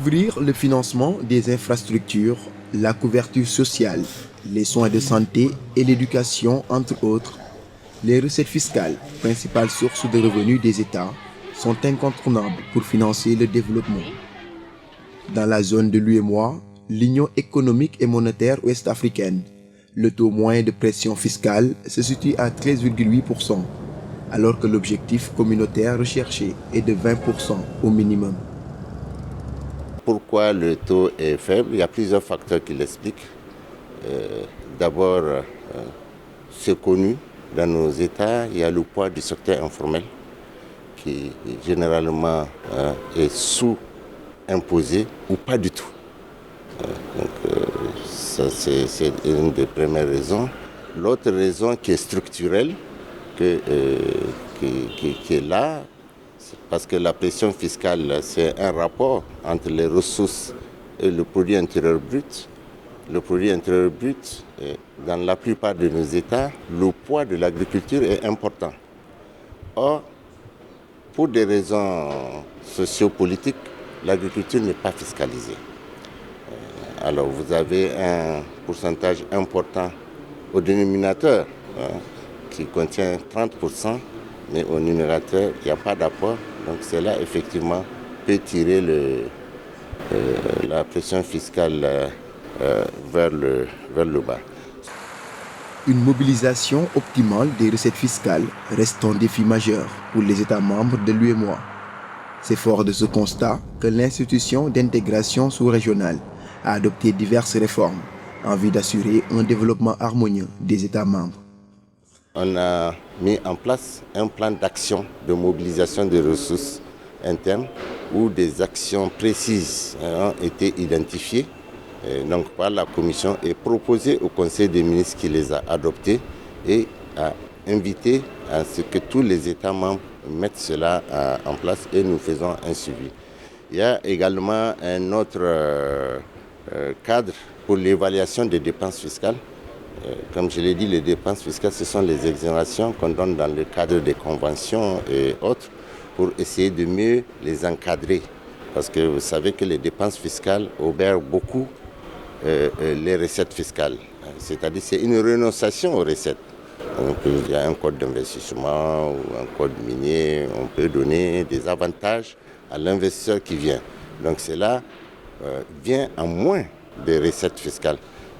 couvrir le financement des infrastructures, la couverture sociale, les soins de santé et l'éducation, entre autres. Les recettes fiscales, principale source de revenus des États, sont incontournables pour financer le développement. Dans la zone de l'UEMOA, l'Union économique et monétaire ouest-africaine, le taux moyen de pression fiscale se situe à 13,8%, alors que l'objectif communautaire recherché est de 20% au minimum. Pourquoi le taux est faible? Il y a plusieurs facteurs qui l'expliquent. D'abord, c'est connu, dans nos États, il y a le poids du secteur informel qui généralement est sous-imposé ou pas du tout. Ça, c'est une des premières raisons. L'autre raison qui est structurelle, qui est là, c'est parce que la pression fiscale, c'est un rapport entre les ressources et le produit intérieur brut. Le produit intérieur brut, dans la plupart de nos États, le poids de l'agriculture est important. Or, pour des raisons sociopolitiques, l'agriculture n'est pas fiscalisée. Alors vous avez un pourcentage important au dénominateur qui contient 30%, mais au numérateur, il n'y a pas d'apport. Donc cela, effectivement, peut tirer la pression fiscale vers le bas. Une mobilisation optimale des recettes fiscales reste un défi majeur pour les États membres de l'UEMOA. C'est fort de ce constat que l'institution d'intégration sous-régionale a adopté diverses réformes en vue d'assurer un développement harmonieux des États membres. On a mis en place un plan d'action de mobilisation des ressources internes où des actions précises ont été identifiées donc par la Commission et proposées au Conseil des ministres qui les a adoptées et a invité à ce que tous les États membres mettent cela en place et nous faisons un suivi. Il y a également un autre cadre pour l'évaluation des dépenses fiscales. Comme je l'ai dit, les dépenses fiscales, ce sont les exonérations qu'on donne dans le cadre des conventions et autres pour essayer de mieux les encadrer. Parce que vous savez que les dépenses fiscales obèrent beaucoup les recettes fiscales. C'est-à-dire c'est une renonciation aux recettes. Donc, il y a un code d'investissement ou un code minier, on peut donner des avantages à l'investisseur qui vient. Donc cela vient en moins des recettes fiscales.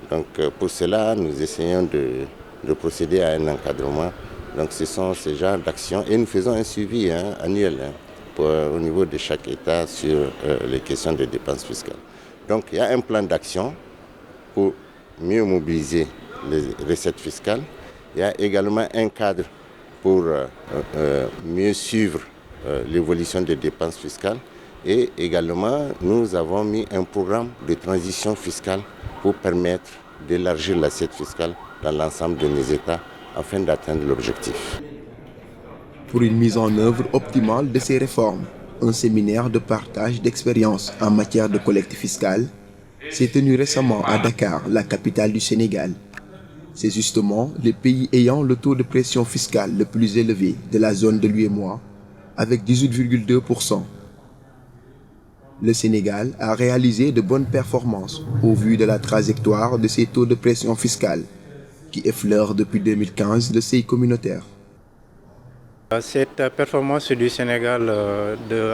Donc pour cela, nous essayons de procéder à un encadrement. Donc ce sont ces genres d'actions et nous faisons un suivi annuel au niveau de chaque État sur les questions de dépenses fiscales. Donc il y a un plan d'action pour mieux mobiliser les recettes fiscales. Il y a également un cadre pour mieux suivre l'évolution des dépenses fiscales. Et également, nous avons mis un programme de transition fiscale pour permettre d'élargir l'assiette fiscale dans l'ensemble de nos États afin d'atteindre l'objectif. Pour une mise en œuvre optimale de ces réformes, un séminaire de partage d'expériences en matière de collecte fiscale s'est tenu récemment à Dakar, la capitale du Sénégal. C'est justement le pays ayant le taux de pression fiscale le plus élevé de la zone de l'UEMOA, avec 18,2%. Le Sénégal a réalisé de bonnes performances au vu de la trajectoire de ses taux de pression fiscale, qui effleurent depuis 2015 le seuil communautaire. Cette performance du Sénégal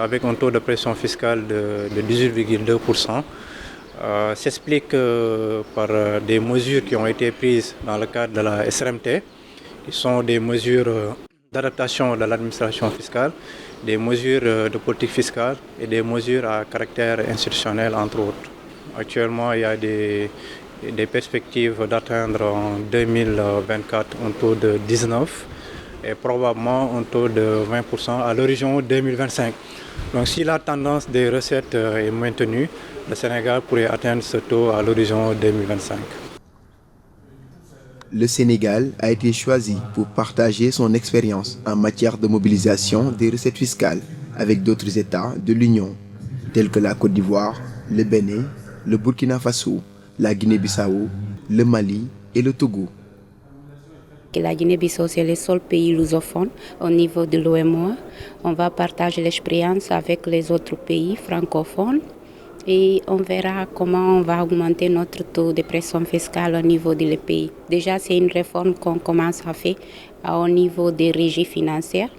avec un taux de pression fiscale de 18,2% s'explique par des mesures qui ont été prises dans le cadre de la SRMT, qui sont des mesures d'adaptation de l'administration fiscale, des mesures de politique fiscale et des mesures à caractère institutionnel, entre autres. Actuellement, il y a des perspectives d'atteindre en 2024 un taux de 19% et probablement un taux de 20% à l'horizon 2025. Donc si la tendance des recettes est maintenue, le Sénégal pourrait atteindre ce taux à l'horizon 2025. Le Sénégal a été choisi pour partager son expérience en matière de mobilisation des recettes fiscales avec d'autres États de l'Union, tels que la Côte d'Ivoire, le Bénin, le Burkina Faso, la Guinée-Bissau, le Mali et le Togo. La Guinée-Bissau, c'est le seul pays lusophone au niveau de l'UEMOA. On va partager l'expérience avec les autres pays francophones et on verra comment on va augmenter notre taux de pression fiscale au niveau du pays. Déjà, c'est une réforme qu'on commence à faire au niveau des régies financières,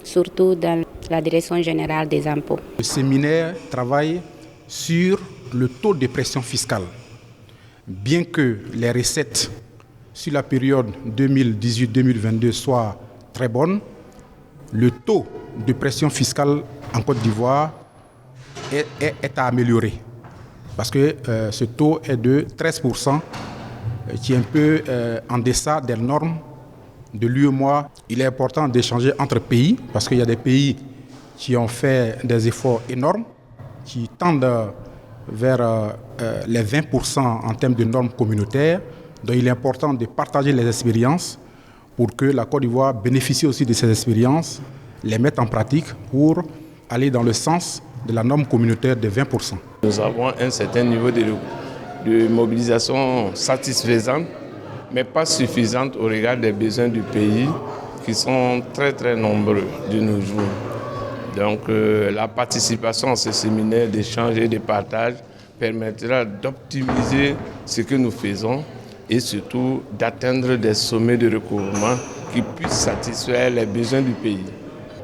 surtout dans la direction générale des impôts. Le séminaire travaille sur le taux de pression fiscale. Bien que les recettes sur la période 2018-2022 soient très bonnes, le taux de pression fiscale en Côte d'Ivoire est à améliorer. Parce que ce taux est de 13%, qui est un peu en deçà des normes de l'UEMOA. Il est important d'échanger entre pays, parce qu'il y a des pays qui ont fait des efforts énormes, qui tendent vers les 20% en termes de normes communautaires. Donc il est important de partager les expériences pour que la Côte d'Ivoire bénéficie aussi de ces expériences, les mettre en pratique pour aller dans le sens de la norme communautaire de 20%. Nous avons un certain niveau de mobilisation satisfaisante, mais pas suffisante au regard des besoins du pays qui sont très très nombreux de nos jours. Donc la participation à ce séminaire d'échange et de partage permettra d'optimiser ce que nous faisons et surtout d'atteindre des sommets de recouvrement qui puissent satisfaire les besoins du pays.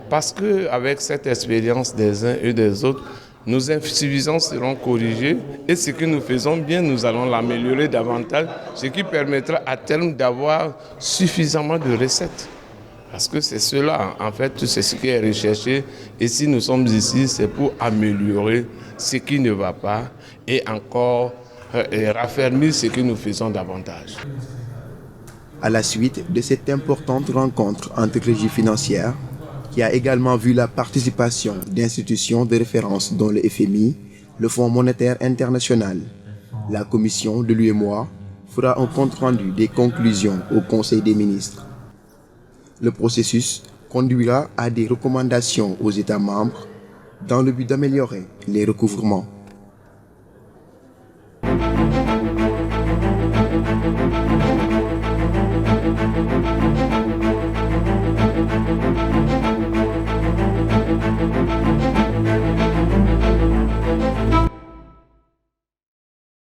Parce qu'avec cette expérience des uns et des autres, nos insuffisances seront corrigées et ce que nous faisons bien, nous allons l'améliorer davantage, ce qui permettra à terme d'avoir suffisamment de recettes. Parce que c'est cela, en fait, c'est ce qui est recherché. Et si nous sommes ici, c'est pour améliorer ce qui ne va pas et encore raffermir ce que nous faisons davantage. À la suite de cette importante rencontre entre régies financières, qui a également vu la participation d'institutions de référence dont le FMI, le Fonds monétaire international, la commission de l'UEMOA fera un compte-rendu des conclusions au Conseil des ministres. Le processus conduira à des recommandations aux États membres dans le but d'améliorer les recouvrements.